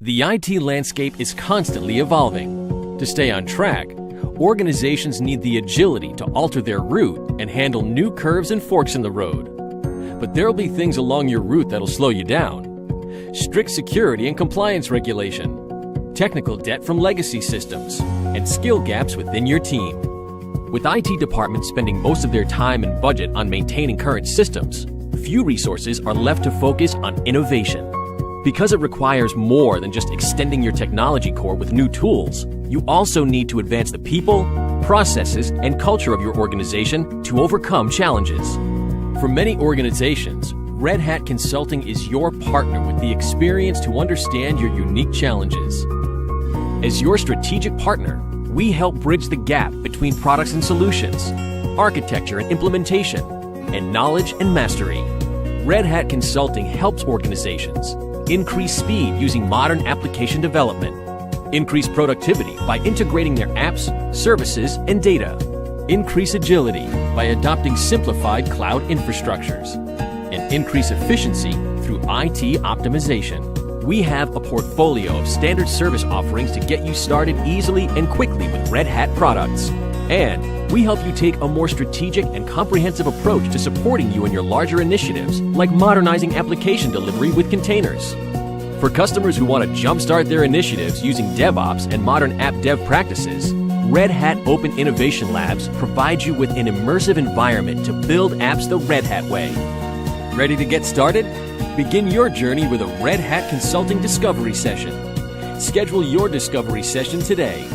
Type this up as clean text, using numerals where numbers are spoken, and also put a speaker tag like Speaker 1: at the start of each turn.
Speaker 1: The IT landscape is constantly evolving. To stay on track, organizations need the agility to alter their route and handle new curves and forks in the road. But there'll be things along your route that'll slow you down. Strict security and compliance regulation, technical debt from legacy systems, and skill gaps within your team. With IT departments spending most of their time and budget on maintaining current systems, few resources are left to focus on innovation. Because it requires more than just extending your technology core with new tools, you also need to advance the people, processes, and culture of your organization to overcome challenges. For many organizations, Red Hat Consulting is your partner with the experience to understand your unique challenges. As your strategic partner, we help bridge the gap between products and solutions, architecture and implementation, and knowledge and mastery. Red Hat Consulting helps organizations increase speed using modern application development, increase productivity by integrating their apps, services, and data, increase agility by adopting simplified cloud infrastructures, and increase efficiency through IT optimization. We have a portfolio of standard service offerings to get you started easily and quickly with Red Hat products. And we help you take a more strategic and comprehensive approach to supporting you in your larger initiatives, like modernizing application delivery with containers. For customers who want to jumpstart their initiatives using DevOps and modern app dev practices, Red Hat Open Innovation Labs provides you with an immersive environment to build apps the Red Hat way. Ready to get started? Begin your journey with a Red Hat Consulting Discovery Session. Schedule your discovery session today